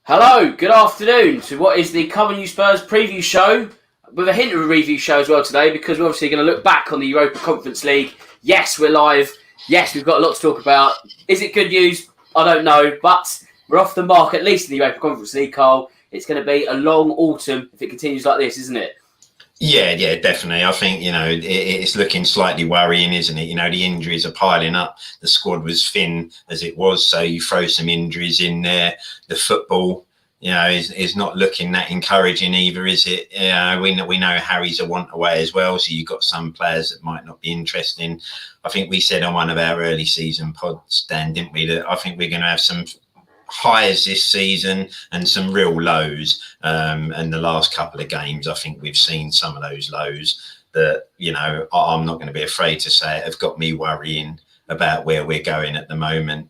Hello, good afternoon to what is the Common You Spurs preview show with a hint of a review show as well today, because we're obviously going to look back on the Europa Conference League. Yes, we're live. Yes, we've got a lot to talk about. Is it good news? I don't know, but we're off the mark, at least in the Europa Conference League, Carl. It's going to be a long autumn if it continues like this, isn't it? Yeah, definitely. I think, it's looking slightly worrying, isn't it? The injuries are piling up. The squad was thin as it was, so you throw some injuries in there. The football, is not looking that encouraging either, is it? We know Harry's a want away as well, so you've got some players that might not be interesting. I think we said on one of our early season pods, Dan, didn't we, that I think we're going to have some highs this season and some real lows, and the last couple of games I think we've seen some of those lows that I'm not going to be afraid to say it, have got me worrying about where we're going at the moment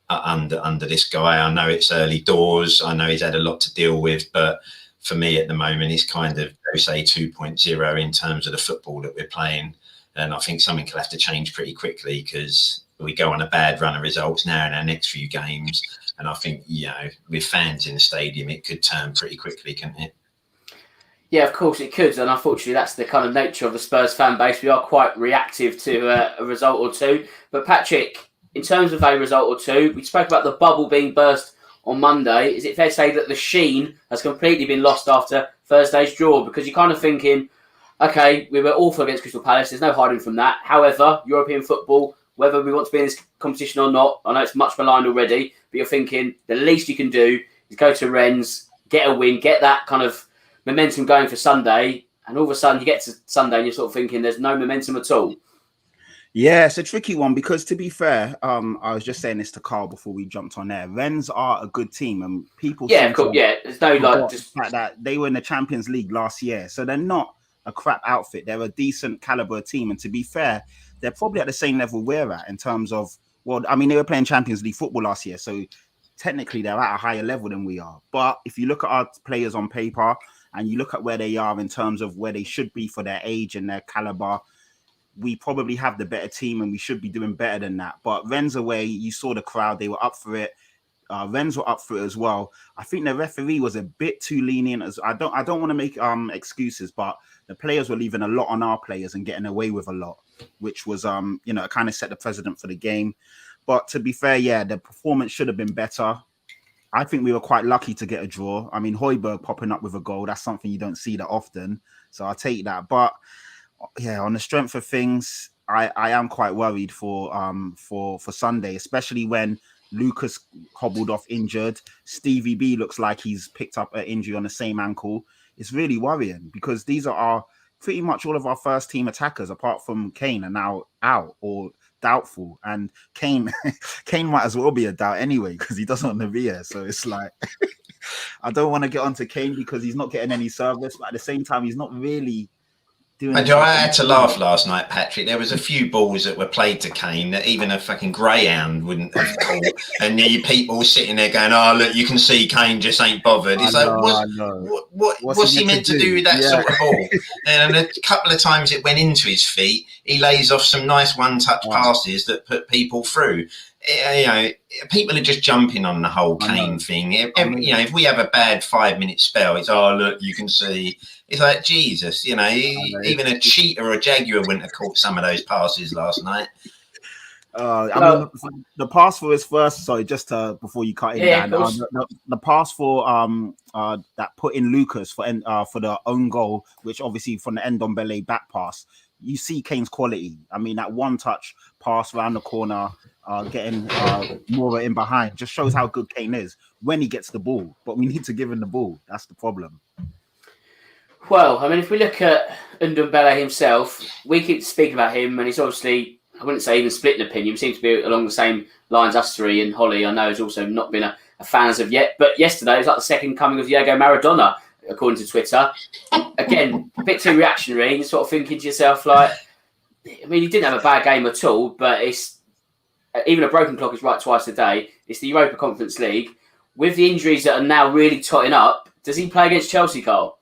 under this guy. I know it's early doors, I know he's had a lot to deal with, but for me at the moment he's kind of say 2.0 in terms of the football that we're playing, and I think something will have to change pretty quickly because we go on a bad run of results now in our next few games. And I think, with fans in the stadium, it could turn pretty quickly, couldn't it? Yeah, of course it could. And unfortunately, that's the kind of nature of the Spurs fan base. We are quite reactive to a result or two. But Patrick, in terms of a result or two, we spoke about the bubble being burst on Monday. Is it fair to say that the sheen has completely been lost after Thursday's draw? Because you're kind of thinking, okay, we were awful against Crystal Palace. There's no hiding from that. However, European football, whether we want to be in this competition or not, I know it's much maligned already, but you're thinking the least you can do is go to Rennes, get a win, get that kind of momentum going for Sunday, and all of a sudden you get to Sunday and you're sort of thinking there's no momentum at all. Yeah, it's a tricky one because, to be fair, I was just saying this to Carl before we jumped on there. Rennes are a good team, and people there's no just like that. They were in the Champions League last year, so they're not a crap outfit. They're a decent caliber team, and to be fair, they're probably at the same level we're at in terms of, they were playing Champions League football last year, so technically they're at a higher level than we are. But if you look at our players on paper and you look at where they are in terms of where they should be for their age and their caliber, we probably have the better team and we should be doing better than that. But Rennes away, you saw the crowd, they were up for it. Rennes were up for it as well. I think the referee was a bit too lenient. As I don't want to make excuses, but the players were leaving a lot on our players and getting away with a lot, which was it kind of set the precedent for the game. But to be fair, the performance should have been better. I think we were quite lucky to get a draw. I mean, Højbjerg popping up with a goal, that's something you don't see that often, so I'll take that. But on the strength of things, I am quite worried for Sunday, especially when Lucas hobbled off injured. Stevie B looks like he's picked up an injury on the same ankle. It's really worrying because these are pretty much all of our first team attackers, apart from Kane, are now out or doubtful. And Kane might as well be a doubt anyway because he doesn't want to be here. So it's like, I don't want to get onto Kane because he's not getting any service, but at the same time, he's not really I had to laugh last night, Patrick. There was a few balls that were played to Kane that even a fucking greyhound wouldn't have caught. And people sitting there going, "Oh, look, you can see Kane just ain't bothered." It's what's he meant to do with that sort of ball? And a couple of times it went into his feet. He lays off some nice one-touch passes that put people through. People are just jumping on the whole Kane thing. If we have a bad 5-minute spell, it's, "Oh, look, you can see." It's like, Jesus, even a cheetah or a jaguar wouldn't have caught some of those passes last night. The pass for his first, sorry, just before you cut in, Dan, the pass for that put in Lucas for the own goal, which obviously from the Ndombele back pass, you see Kane's quality. I mean, that one-touch pass around the corner, getting Moura in behind, just shows how good Kane is when he gets the ball. But we need to give him the ball. That's the problem. Well, I mean, if we look at Ndombele himself, we keep speaking about him, and he's obviously, I wouldn't say even split an opinion. We seem to be along the same lines, us three, and Holly, I know, has also not been a fan as of yet. But yesterday, it was like the second coming of Diego Maradona, according to Twitter. Again, a bit too reactionary. You're sort of thinking to yourself, like, I mean, he didn't have a bad game at all, but it's even a broken clock is right twice a day. It's the Europa Conference League. With the injuries that are now really totting up, does he play against Chelsea, Carl?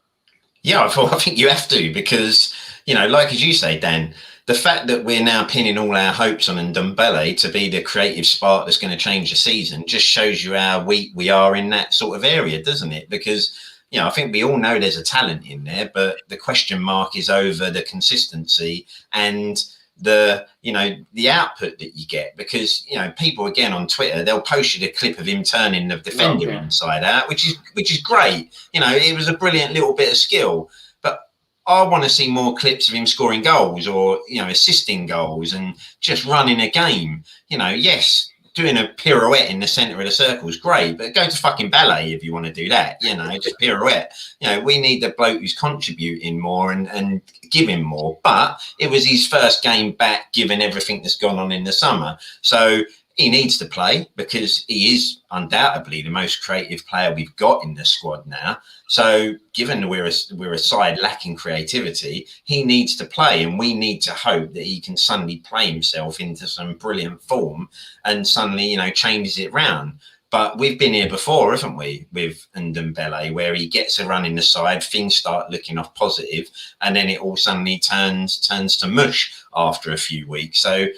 Yeah, I think you have to because, like as you say, Dan, the fact that we're now pinning all our hopes on Ndombele to be the creative spark that's going to change the season just shows you how weak we are in that sort of area, doesn't it? Because, you know, I think we all know there's a talent in there, but the question mark is over the consistency and the, you know, the output that you get. Because, you know, people again on Twitter, they'll post you the clip of him turning the defender inside out, which is great. You know, it was a brilliant little bit of skill. But I want to see more clips of him scoring goals or, you know, assisting goals and just running a game. You know, yes, doing a pirouette in the centre of the circle is great, but go to fucking ballet if you want to do that, you know, just pirouette. You know, we need the bloke who's contributing more and giving more. But it was his first game back, given everything that's gone on in the summer. So he needs to play because he is undoubtedly the most creative player we've got in the squad now. So given that we're a side lacking creativity, he needs to play, and we need to hope that he can suddenly play himself into some brilliant form and suddenly, you know, changes it round. But we've been here before, haven't we, with Ndombele, where he gets a run in the side, things start looking off positive, and then it all suddenly turns to mush after a few weeks. So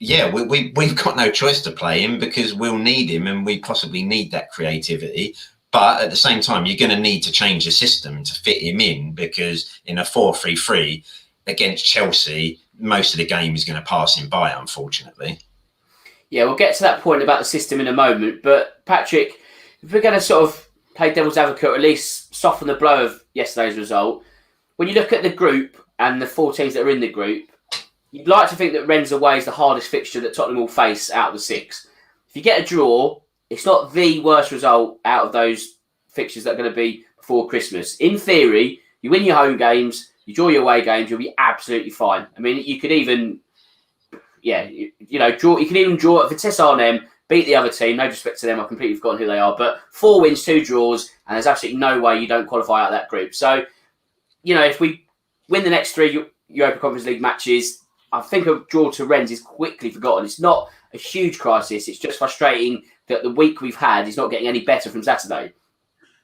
yeah, we've got no choice to play him because we'll need him, and we possibly need that creativity. But at the same time, you're going to need to change the system to fit him in, because in a 4-3-3 against Chelsea, most of the game is going to pass him by, unfortunately. Yeah, we'll get to that point about the system in a moment. But Patrick, if we're going to sort of play devil's advocate, or at least soften the blow of yesterday's result, when you look at the group and the 4 teams that are in the group, you'd like to think that Rennes away is the hardest fixture that Tottenham will face out of the 6. If you get a draw, it's not the worst result out of those fixtures that are going to be before Christmas. In theory, you win your home games, you draw your away games, you'll be absolutely fine. I mean, you could even, draw. You can even draw at Vitesse Arnhem, beat the other team. No disrespect to them, I've completely forgotten who they are. But 4 wins, 2 draws, and there's absolutely no way you don't qualify out of that group. So, you know, if we win the next 3 Europa Conference League matches, I think a draw to Rennes is quickly forgotten. It's not a huge crisis. It's just frustrating that the week we've had is not getting any better from Saturday.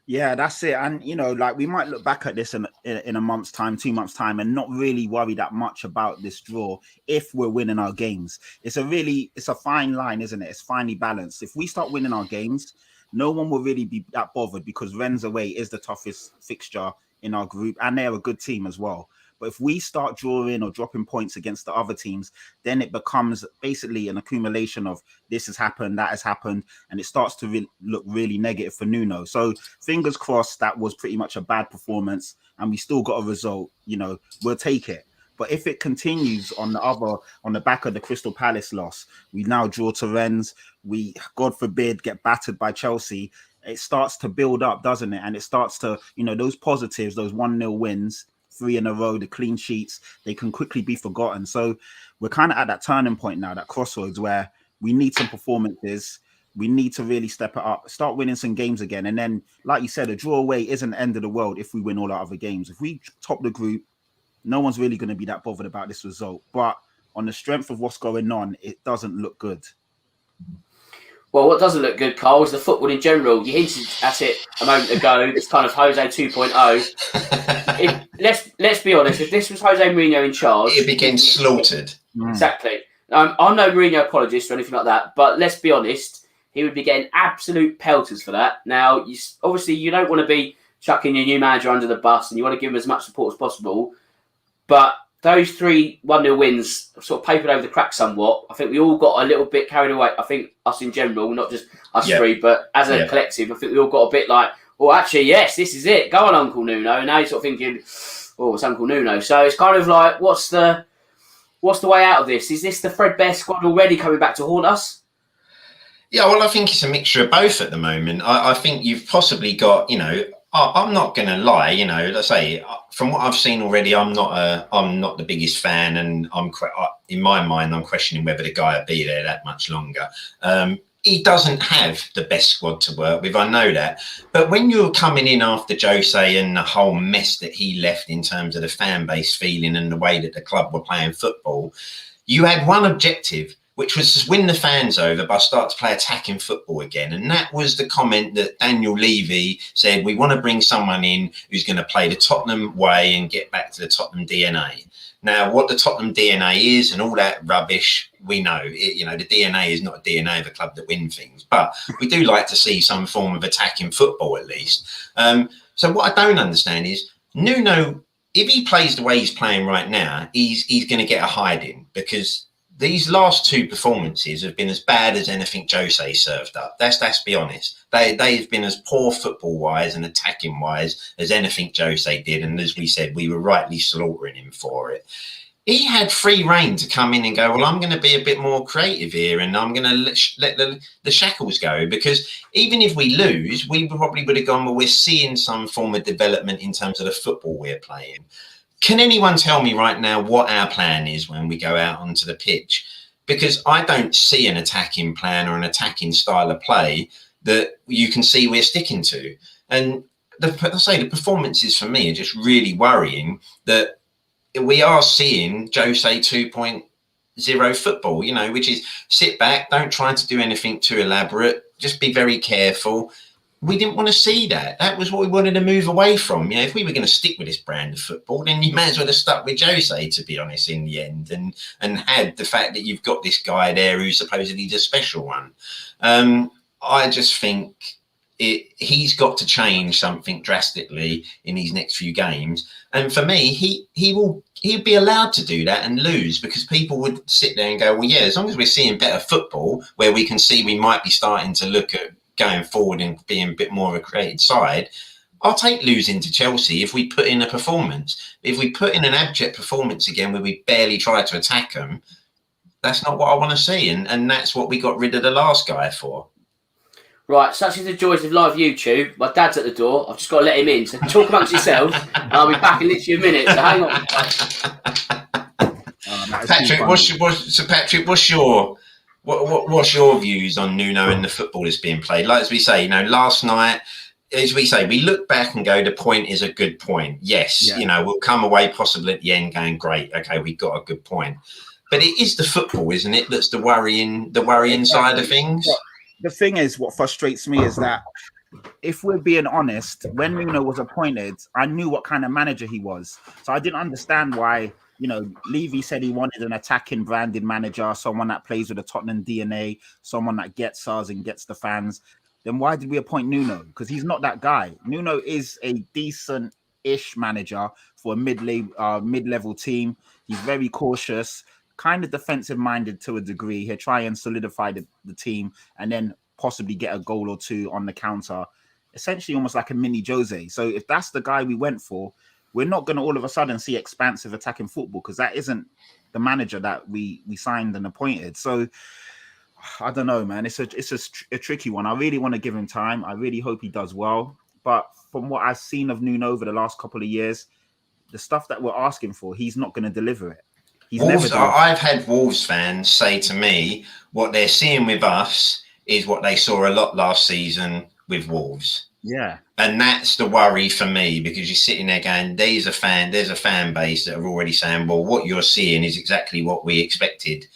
Yeah, that's it. And, you know, like, we might look back at this in a month's time, 2 months' time, and not really worry that much about this draw if we're winning our games. It's a fine line, isn't it? It's finely balanced. If we start winning our games, no one will really be that bothered, because Rennes away is the toughest fixture in our group, and they're a good team as well. But if we start drawing or dropping points against the other teams, then it becomes basically an accumulation of this has happened, that has happened, and it starts to look really negative for Nuno. So fingers crossed, that was pretty much a bad performance and we still got a result. You know, we'll take it. But if it continues on the back of the Crystal Palace loss, we now draw to Rennes, we, God forbid, get battered by Chelsea, it starts to build up, doesn't it? And it starts to, you know, those positives, those 1-0 wins, 3 in a row, the clean sheets, they can quickly be forgotten. So we're kind of at that turning point now, that crossroads where we need some performances. We need to really step it up, start winning some games again. And then, like you said, a draw away isn't the end of the world if we win all our other games. If we top the group, no one's really going to be that bothered about this result. But on the strength of what's going on, it doesn't look good. Well, what doesn't look good, Carl, is the football in general. You hinted at it a moment ago. It's kind of Jose 2.0. Let's be honest. If this was Jose Mourinho in charge, it became slaughtered. Exactly. I'm no Mourinho apologist or anything like that, but let's be honest, he would be getting absolute pelters for that. Now, obviously, you don't want to be chucking your new manager under the bus, and you want to give him as much support as possible. But those 3 1-0 wins sort of papered over the cracks somewhat. I think we all got a little bit carried away. I think us in general, not just us 3, but as a collective, I think we all got a bit like, well, actually, yes, this is it. Go on, Uncle Nuno. And now you're sort of thinking, oh, it's Uncle Nuno. So it's kind of like, what's the way out of this? Is this the threadbare squad already coming back to haunt us? Yeah, well, I think it's a mixture of both at the moment. I think you've possibly got, you know, I'm not going to lie, you know, let's say from what I've seen already, I'm not the biggest fan, and in my mind, I'm questioning whether the guy will be there that much longer. He doesn't have the best squad to work with, I know that. But when you're coming in after Jose and the whole mess that he left in terms of the fan base feeling and the way that the club were playing football, you had one objective, which was to win the fans over by start to play attacking football again. And that was the comment that Daniel Levy said, we want to bring someone in who's going to play the Tottenham way and get back to the Tottenham DNA. Now, what the Tottenham DNA is and all that rubbish, we know. The DNA is not a DNA of a club that win things, but we do like to see some form of attacking football at least. So what I don't understand is Nuno, if he plays the way he's playing right now, he's going to get a hiding, because these last two performances have been as bad as anything Jose served up. Let's be honest. They've been as poor football-wise and attacking-wise as anything Jose did. And as we said, we were rightly slaughtering him for it. He had free rein to come in and go, well, I'm going to be a bit more creative here and I'm going to let the shackles go, because even if we lose, we probably would have gone, well, we're seeing some form of development in terms of the football we're playing. Can anyone tell me right now what our plan is when we go out onto the pitch? Because I don't see an attacking plan or an attacking style of play that you can see we're sticking to. And the performances for me are just really worrying that we are seeing Jose 2.0 football, which is sit back, don't try to do anything too elaborate, just be very careful. We didn't want to see that. That was what we wanted to move away from. If we were going to stick with this brand of football, then you may as well have stuck with Jose, to be honest, in the end, and had the fact that you've got this guy there who's supposedly the special one. I just think he's got to change something drastically in these next few games. And for me, he'll be allowed to do that and lose, because people would sit there and go, well, yeah, as long as we're seeing better football where we can see we might be starting to look at going forward and being a bit more of a creative side, I'll take losing to Chelsea if we put in a performance. If we put in an abject performance again where we barely try to attack them, that's not what I want to see. And that's what we got rid of the last guy for. Right, such is the joys of live YouTube. My dad's at the door. I've just got to let him in. So talk amongst yourselves, and I'll be back in literally a minute. So hang on. Patrick, what's your views on Nuno and the football that's being played? Like as we say, last night, as we say, we look back and go, the point is a good point. Yes, we'll come away possibly at the end going, great, okay, we got a good point. But it is the football, isn't it, that's the worrying side of things. The thing is, what frustrates me is that, if we're being honest, when Nuno was appointed, I knew what kind of manager he was. So I didn't understand why, Levy said he wanted an attacking branded manager, someone that plays with a Tottenham DNA, someone that gets us and gets the fans. Then why did we appoint Nuno? Because he's not that guy. Nuno is a decent-ish manager for a mid-level team. He's very cautious, kind of defensive-minded to a degree. He'll try and solidify the team and then possibly get a goal or two on the counter. Essentially almost like a mini Jose. So if that's the guy we went for, we're not going to all of a sudden see expansive attacking football, because that isn't the manager that we signed and appointed. So I don't know, man. It's a tricky one. I really want to give him time. I really hope he does well. But from what I've seen of Nuno over the last couple of years, the stuff that we're asking for, he's not going to deliver it. I've had Wolves fans say to me, what they're seeing with us is what they saw a lot last season with Wolves. Yeah. And that's the worry for me, because you're sitting there going, there's a fan base that are already saying, well, what you're seeing is exactly what we expected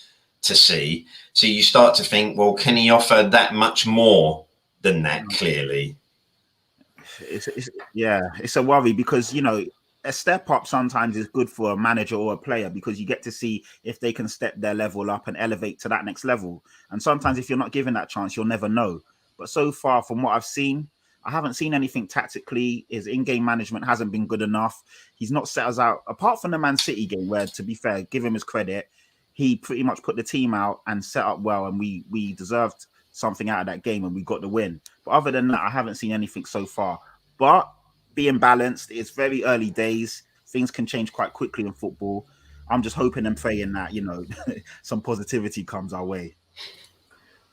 to see. So you start to think, well, can he offer that much more than that, clearly? It's a worry, because, a step up sometimes is good for a manager or a player, because you get to see if they can step their level up and elevate to that next level. And sometimes if you're not given that chance, you'll never know. But so far, from what I've seen, I haven't seen anything tactically. His in-game management hasn't been good enough. He's not set us out, apart from the Man City game, where, to be fair, give him his credit, he pretty much put the team out and set up well, and we deserved something out of that game and we got the win. But other than that, I haven't seen anything so far. But being balanced, it's very early days. Things can change quite quickly in football. I'm just hoping and praying that, some positivity comes our way.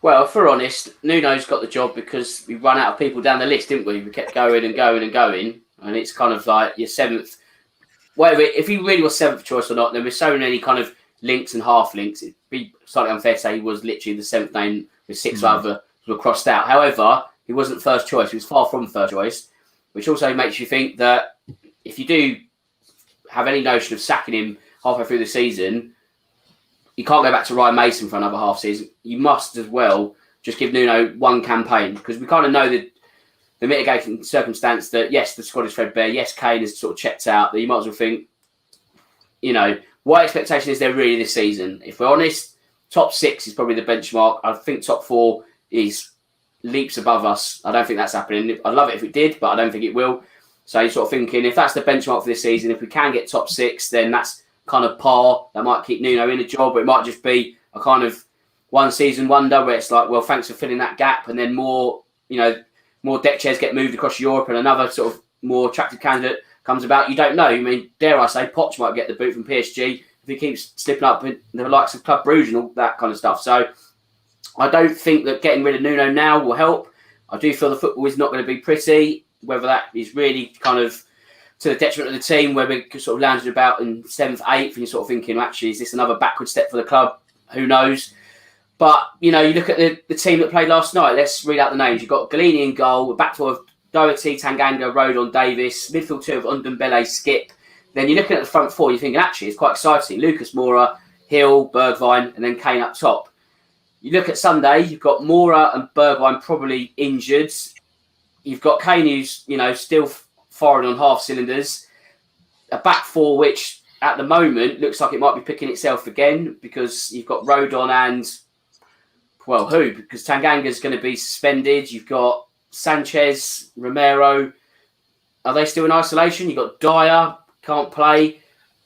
Well, if we're honest, Nuno's got the job because we run out of people down the list, didn't we? We kept going and going and going. And it's kind of like your seventh. Whatever, if he really was seventh choice or not, there were so many kind of links and half links. It'd be slightly unfair to say he was literally the seventh name with six other were crossed out. However, he wasn't first choice. He was far from first choice, which also makes you think that if you do have any notion of sacking him halfway through the season, you can't go back to Ryan Mason for another half season. You must as well just give Nuno one campaign, because we kind of know that the mitigating circumstance that, yes, the squad is threadbare, yes, Kane is sort of checked out, that you might as well think, what expectation is there really this season? If we're honest, top 6 is probably the benchmark. I think top 4 is leaps above us. I don't think that's happening. I'd love it if it did, but I don't think it will. So you're sort of thinking, if that's the benchmark for this season, if we can get top 6, then that's kind of par. That might keep Nuno in a job, but it might just be a kind of one season wonder where it's like, well, thanks for filling that gap, and then more deck chairs get moved across Europe and another sort of more attractive candidate comes about. You don't know. I mean, dare I say, Poch might get the boot from PSG if he keeps slipping up in the likes of Club Brugge and all that kind of stuff. So I don't think that getting rid of Nuno now will help. I do feel the football is not going to be pretty, whether that is really kind of to the detriment of the team, where we're sort of lounging about in 7th, 8th, and you're sort of thinking, well, actually, is this another backward step for the club? Who knows? But, you look at the team that played last night. Let's read out the names. You've got Galini in goal, a back four of Doherty, Tanganga, Rodon, Davis, midfield 2 of Ndombele, Skip. Then you're looking at the front 4, you're thinking, actually, it's quite exciting. Lucas Moura, Hill, Bergwijn, and then Kane up top. You look at Sunday, you've got Moura and Bergwijn probably injured. You've got Kane, who's, still firing on half cylinders. A back 4, which at the moment looks like it might be picking itself again, because you've got Rodon and, well, who? Because Tanganga's going to be suspended. You've got Sanchez, Romero. Are they still in isolation? You've got Dyer, can't play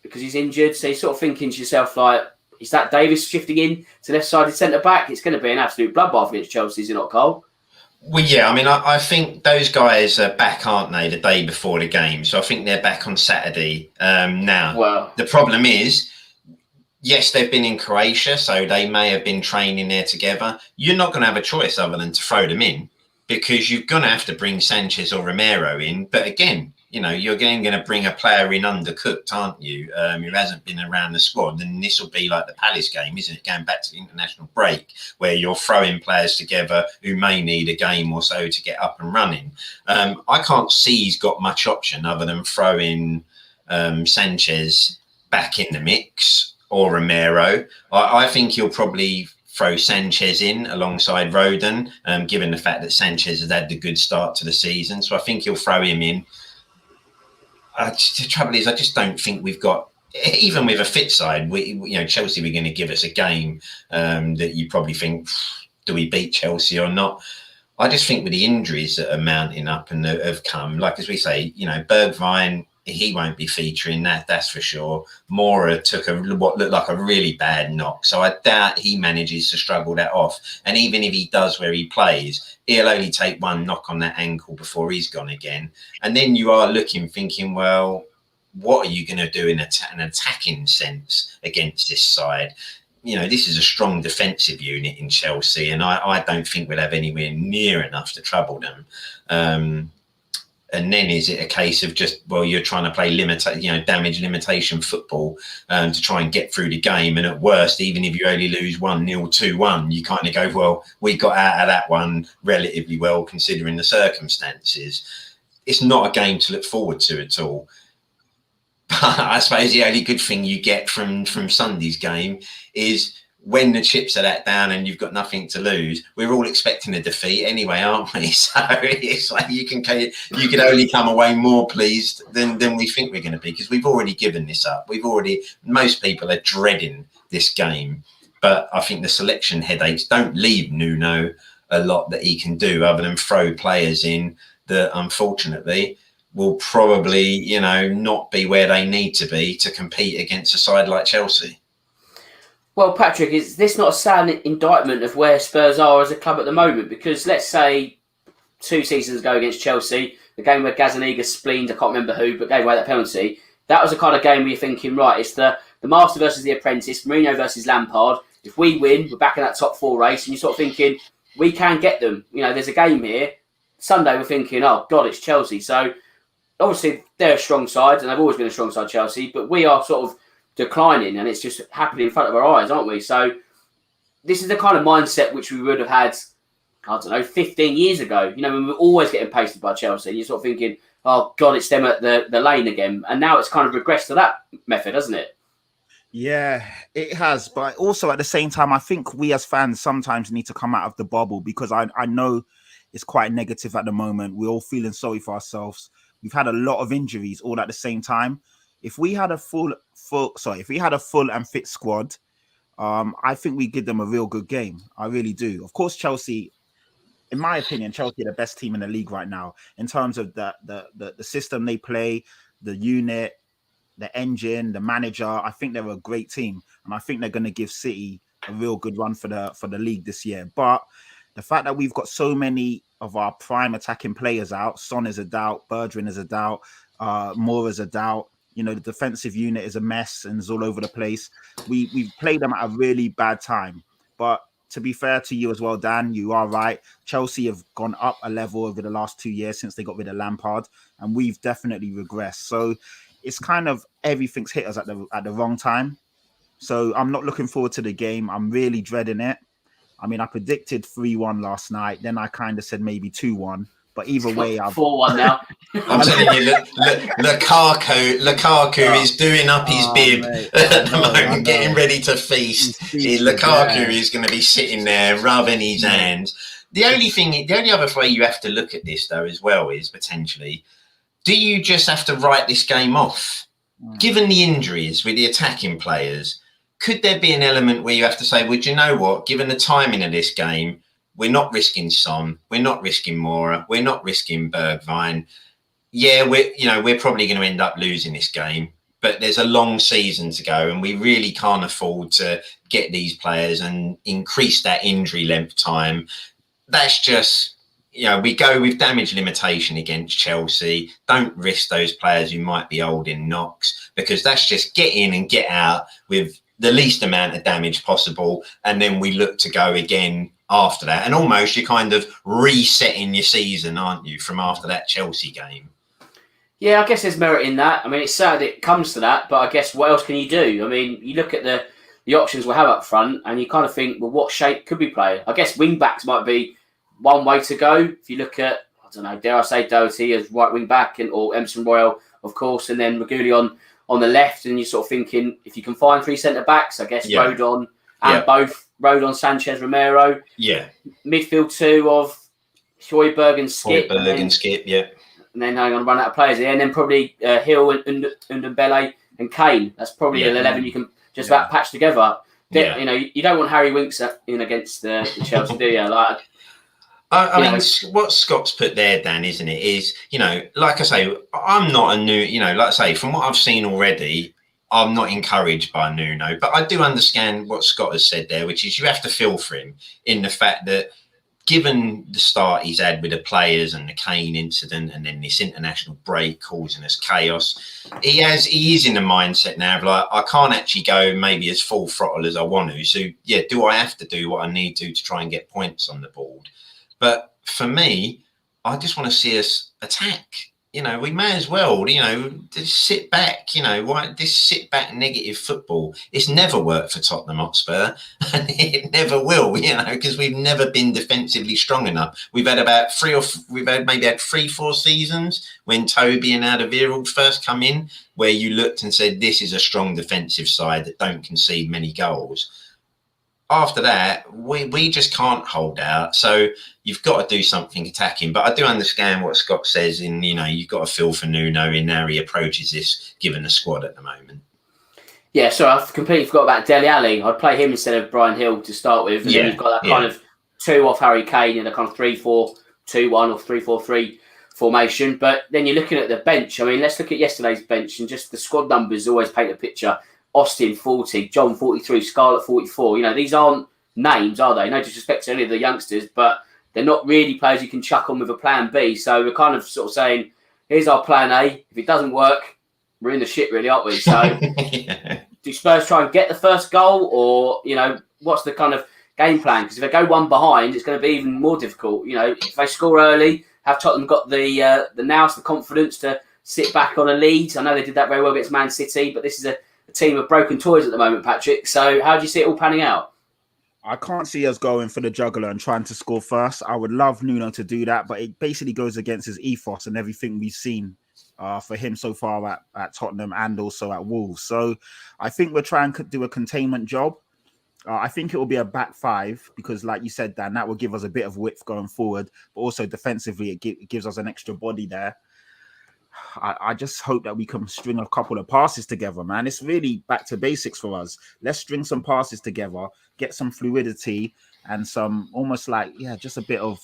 because he's injured. So you're sort of thinking to yourself, like, is that Davis shifting in to left-sided centre-back? It's going to be an absolute bloodbath against Chelsea, is it not, Cole? Well, yeah, I mean, I think those guys are back, aren't they, the day before the game? So I think they're back on Saturday now. Well, the problem is, yes, they've been in Croatia, so they may have been training there together. You're not going to have a choice other than to throw them in, because you're going to have to bring Sanchez or Romero in. But again, you're going to bring a player in undercooked, aren't you? Who hasn't been around the squad. And this will be like the Palace game, isn't it? Going back to the international break, where you're throwing players together who may need a game or so to get up and running. I can't see he's got much option other than throwing Sanchez back in the mix, or Romero. I think he'll probably throw Sanchez in alongside Rodon, given the fact that Sanchez has had the good start to the season. So I think he'll throw him in. The trouble is, I just don't think we've got, even with a fit side, Chelsea were going to give us a game that you probably think, do we beat Chelsea or not? I just think with the injuries that are mounting up and that have come, like as we say, Bergwijn, he won't be featuring that's for sure. Moura took what looked like a really bad knock, so I doubt he manages to struggle that off. And even if he does where he plays, he'll only take one knock on that ankle before he's gone again. And then you are thinking, well, what are you going to do in an attacking sense against this side? This is a strong defensive unit in Chelsea, and I don't think we'll have anywhere near enough to trouble them. And then is it a case of just, well, you're trying to play damage limitation football to try and get through the game. And at worst, even if you only lose 1-0, 2-1, you kind of go, well, we got out of that one relatively well, considering the circumstances. It's not a game to look forward to at all. But I suppose the only good thing you get from Sunday's game is, when the chips are that down and you've got nothing to lose, we're all expecting a defeat anyway, aren't we? So it's like you can only come away more pleased than we think we're going to be, because we've already given this up. Most people are dreading this game, but I think the selection headaches don't leave Nuno a lot that he can do other than throw players in that unfortunately will probably, not be where they need to be to compete against a side like Chelsea. Well, Patrick, is this not a sad indictment of where Spurs are as a club at the moment? Because let's say 2 seasons ago against Chelsea, the game where Gazaniga spleened, I can't remember who, but gave away that penalty. That was the kind of game where you're thinking, right, it's the master versus the apprentice, Mourinho versus Lampard. If we win, we're back in that top 4 race, and you're sort of thinking, we can get them. There's a game here. Sunday, we're thinking, oh, God, it's Chelsea. So, obviously, they're a strong side, and they've always been a strong side, Chelsea, but we are sort of declining, and it's just happening in front of our eyes, aren't we? So this is the kind of mindset which we would have had, 15 years ago, when we were always getting pasted by Chelsea. You're sort of thinking, oh God, it's them at the lane again. And now it's kind of regressed to that method, hasn't it? Yeah, it has. But also at the same time, I think we as fans sometimes need to come out of the bubble, because I know it's quite negative at the moment. We're all feeling sorry for ourselves. We've had a lot of injuries all at the same time. If we had a if we had a full and fit squad, I think we give them a real good game. I really do. Of course, Chelsea, in my opinion, Chelsea are the best team in the league right now in terms of the system they play, the unit, the engine, the manager. I think they're a great team, and I think they're going to give City a real good run for the league this year. But the fact that we've got so many of our prime attacking players out, Son is a doubt, Bergwijn is a doubt, Moore is a doubt. You know, the defensive unit is a mess and is all over the place. We've played them at a really bad time. But to be fair to you as well, Dan, you are right. Chelsea have gone up a level over the last 2 years since they got rid of Lampard, and we've definitely regressed. So it's kind of everything's hit us at the wrong time. So I'm not looking forward to the game. I'm really dreading it. I mean, I predicted 3-1 last night. Then I kind of said maybe 2-1. But either way, I've 4-1 now. I'm telling you, Lukaku is doing up his bib at the moment, getting ready to feast. Lukaku is going to be sitting there rubbing his hands. The only other way you have to look at this, though, as well, is potentially, do you just have to write this game off? Given the injuries with the attacking players, could there be an element where you have to say, well, do you know what? Given the timing of this game, we're not risking Son, we're not risking Mora, we're not risking Bergwijn. Yeah, we're probably going to end up losing this game, but there's a long season to go, and we really can't afford to get these players and increase that injury length time. That's just, we go with damage limitation against Chelsea. Don't risk those players who might be old in knocks, because that's just get in and get out with the least amount of damage possible. And then we look to go again after that. And almost you're kind of resetting your season, aren't you, from after that Chelsea game? Yeah, I guess there's merit in that. I mean, it's sad it comes to that, but I guess what else can you do? I mean, you look at the options we have up front and you kind of think, well, what shape could we play? I guess wing-backs might be one way to go. If you look at, I don't know, dare I say Doherty as right wing-back, or Emerson Royal, of course, and then Reguilon on the left, and you're sort of thinking, if you can find three centre-backs, I guess Rodon and both Rodon, Sanchez, Romero. Yeah. Midfield two of Højbjerg and Skip. And then I'm going to run out of players here. And then probably Hill and Ndombele and Kane. That's probably an 11 you can just about patch together. You don't want Harry Winks in against the Chelsea, do you? I mean, what Scott's put there, Dan, isn't it, is, like I say, I'm not a new, like I say, from what I've seen already, I'm not encouraged by Nuno. But I do understand what Scott has said there, which is you have to feel for him in the fact that, given the start he's had with the players and the Kane incident and then this international break causing us chaos, he is in the mindset now of I can't actually go maybe as full throttle as I want to. So, do I have to do what I need to try and get points on the board? But for me, I just want to see us attack. We may as well, just sit back, why this sit back negative football? It's never worked for Tottenham Hotspur, and it never will, because we've never been defensively strong enough. We've had maybe 3-4 seasons when Toby and Alderweireld first come in, where you looked and said, this is a strong defensive side that don't concede many goals. After that, we just can't hold out. So you've got to do something attacking. But I do understand what Scott says in, you've got to feel for Nuno in how he approaches this, given the squad at the moment. Yeah, so I completely forgot about Dele Alli. I'd play him instead of Brian Hill to start with. And then you've got that kind of two off Harry Kane in a kind of 3-4-2-1 or 3-4-3 formation. But then you're looking at the bench. I mean, let's look at yesterday's bench, and just the squad numbers always paint a picture. Austin 40, John 43, Scarlett 44. These aren't names, are they? No disrespect to any of the youngsters, but they're not really players you can chuck on with a plan B. So we're kind of sort of saying, here's our plan A. If it doesn't work, we're in the shit, really, aren't we? So do Spurs try and get the first goal, or, what's the kind of game plan? Because if they go one behind, it's going to be even more difficult. If they score early, have Tottenham got the nous, the confidence to sit back on a lead? I know they did that very well against Man City, but this is a team of broken toys at the moment, Patrick. So how do you see it all panning out? I can't see us going for the juggler and trying to score first. I would love Nuno to do that, but it basically goes against his ethos and everything we've seen for him so far at Tottenham and also at Wolves. So I think we're trying to do a containment job. I think it will be a back five because, like you said, Dan, that will give us a bit of width going forward, but also defensively, it gives us an extra body there. I just hope that we can string a couple of passes together, man. It's really back to basics for us. Let's string some passes together, get some fluidity and some almost like, just a bit of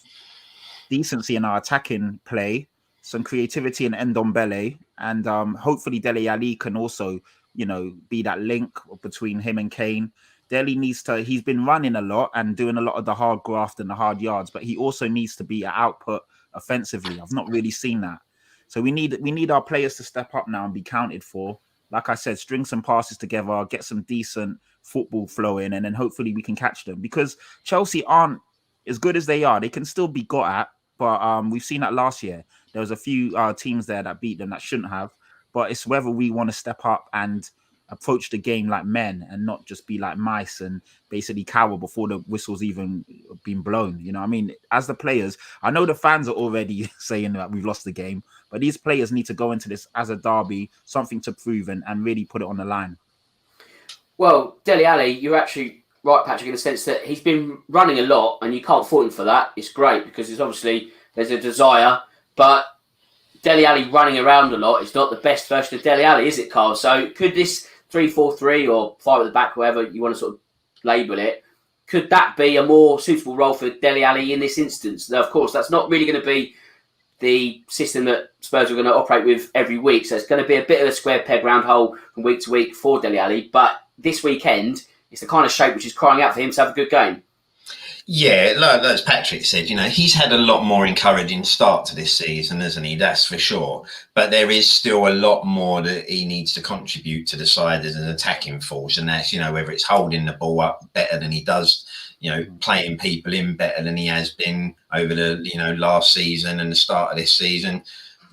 decency in our attacking play, some creativity in Ndombele, and hopefully Dele Alli can also, be that link between him and Kane. Dele needs to, he's been running a lot and doing a lot of the hard graft and the hard yards, but he also needs to be an output offensively. I've not really seen that. So we need our players to step up now and be counted for. Like I said, string some passes together, get some decent football flowing, and then hopefully we can catch them. Because Chelsea aren't as good as they are. They can still be got at, but we've seen that last year. There was a few teams there that beat them that shouldn't have. But it's whether we want to step up and approach the game like men and not just be like mice and basically cower before the whistle's even been blown. You know what I mean? As the players, I know the fans are already saying that we've lost the game, but these players need to go into this as a derby, something to prove and really put it on the line. Well, Dele Alli, you're actually right, Patrick, in the sense that he's been running a lot and you can't fault him for that. It's great because there's a desire, but Dele Alli running around a lot is not the best version of Dele Alli, is it, Carl? So could this 3-4-3 or 5 at the back, whatever you want to sort of label it, could that be a more suitable role for Dele Alli in this instance? Now, of course, that's not really going to be the system that Spurs are going to operate with every week. So it's going to be a bit of a square peg round hole from week to week for Dele Alli. But this weekend, it's the kind of shape which is crying out for him to have a good game. Yeah, like as Patrick said, he's had a lot more encouraging start to this season, hasn't he? That's for sure. But there is still a lot more that he needs to contribute to the side as an attacking force. And that's, whether it's holding the ball up better than he does, playing people in better than he has been over the, last season and the start of this season.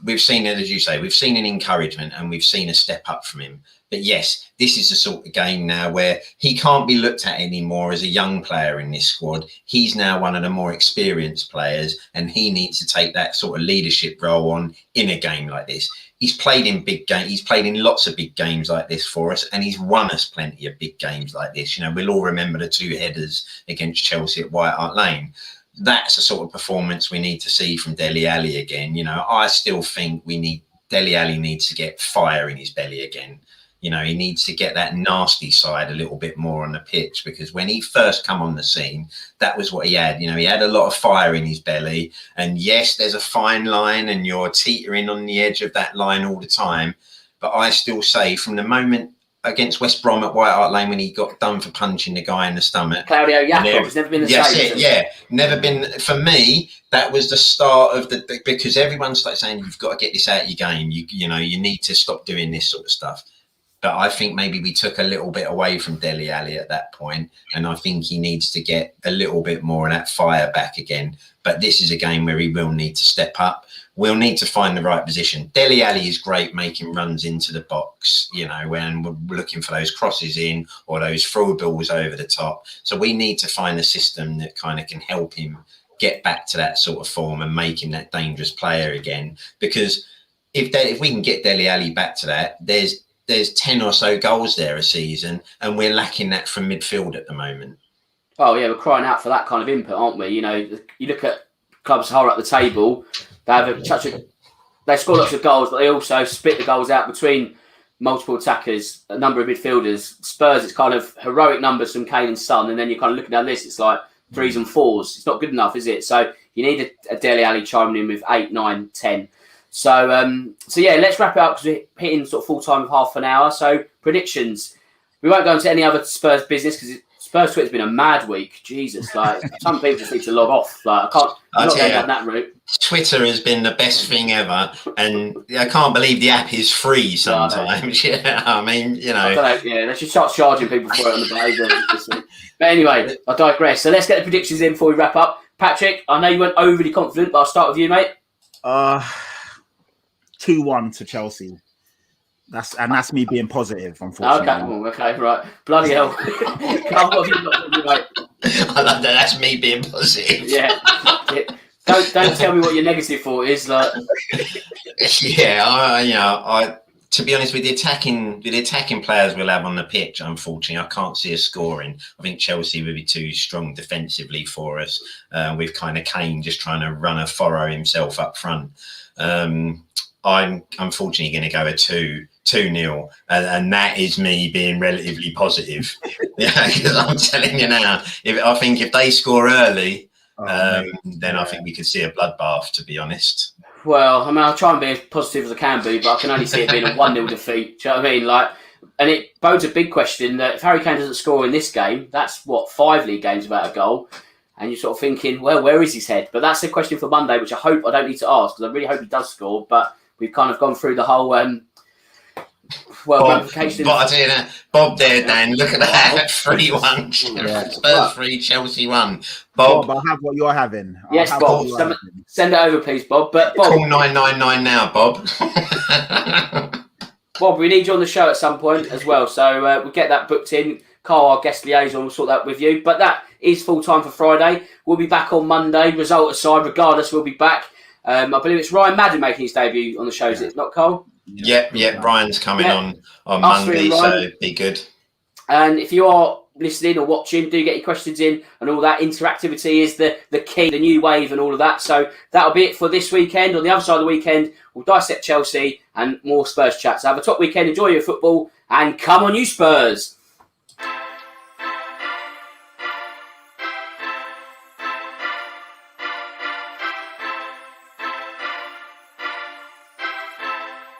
We've seen it, as you say, we've seen an encouragement and we've seen a step up from him. But yes, this is the sort of game now where he can't be looked at anymore as a young player in this squad. He's now one of the more experienced players and he needs to take that sort of leadership role on in a game like this. He's played in big games. He's played in lots of big games like this for us and he's won us plenty of big games like this. We'll all remember the 2 headers against Chelsea at White Hart Lane. That's the sort of performance we need to see from Dele Alli again. I still think Dele Alli needs to get fire in his belly again. He needs to get that nasty side a little bit more on the pitch because when he first come on the scene, that was what he had. He had a lot of fire in his belly. And yes, there's a fine line and you're teetering on the edge of that line all the time. But I still say from the moment against West Brom at White Hart Lane when he got done for punching the guy in the stomach. Claudio Yacob has never been the same. Never been. For me, that was the start of because everyone started saying, you've got to get this out of your game. You need to stop doing this sort of stuff. But I think maybe we took a little bit away from Dele Alli at that point, and I think he needs to get a little bit more of that fire back again. But this is a game where he will need to step up. We'll need to find the right position. Dele Alli is great making runs into the box, when we're looking for those crosses in or those throw balls over the top. So we need to find a system that kind of can help him get back to that sort of form and make him that dangerous player again. Because if we can get Dele Alli back to that, there's 10 or so goals there a season, and we're lacking that from midfield at the moment. Oh, yeah, we're crying out for that kind of input, aren't we? You look at clubs higher up the table, they score lots of goals, but they also split the goals out between multiple attackers, a number of midfielders. Spurs, it's kind of heroic numbers from Kane and Son, and then you're kind of looking down this, it's like 3s and 4s. It's not good enough, is it? So you need a Dele Alli chiming in with 8, 9, 10. So yeah, let's wrap it up because we're hitting sort of full time of half an hour. So predictions. We won't go into any other Spurs business because Spurs Twitter's been a mad week. Jesus, like some people just need to log off. Like I'm not going down that route. Twitter has been the best thing ever, and I can't believe the app is free sometimes. Yeah, I mean, I don't know, yeah, they should start charging people for it on the day. But anyway, I digress. So let's get the predictions in before we wrap up. Patrick, I know you weren't overly confident, but I'll start with you, mate. 2-1 to Chelsea. That's me being positive, unfortunately. Okay, right. Bloody hell. What have you got, mate? I love that. That's me being positive. Yeah. Don't tell me what your negative thought is. Like, Yeah, I to be honest, with the attacking players we'll have on the pitch, unfortunately, I can't see us scoring. I think Chelsea will be too strong defensively for us. With kind of Kane just trying to run a furrow himself up front. I'm unfortunately going to go a 2-0, and that is me being relatively positive. Yeah, because I'm telling you now, I think if they score early, then I think we could see a bloodbath, to be honest. well, I mean, I'll try and be as positive as I can be, but I can only see it being a 1-0 defeat. Do you know what I mean? Like, and it bodes a big question that if Harry Kane doesn't score in this game, that's 5 league games without a goal. And you're sort of thinking, well, where is his head? But that's a question for Monday, which I hope I don't need to ask, because I really hope he does score. But we've kind of gone through the whole ramifications. But I tell you that, Bob there, Dan, look at that. 3-1. Spurs 3, Chelsea 1. Bob, I'll have what you're having. Yes, Bob. Send it over, please, Bob. But Bob, call 999 now, Bob. Bob, we need you on the show at some point as well. So we'll get that booked in. Carl, our guest liaison, will sort that with you. But that is full time for Friday. We'll be back on Monday. Result aside, regardless, we'll be back. I believe it's Ryan Madden making his debut on the show. Is it not, Carl? Yep. Ryan's coming on Monday, so be good. And if you are listening or watching, do get your questions in, and all that interactivity is the key, the new wave and all of that. So that'll be it for this weekend. On the other side of the weekend, we'll dissect Chelsea and more Spurs chats. So have a top weekend, enjoy your football, and come on you Spurs!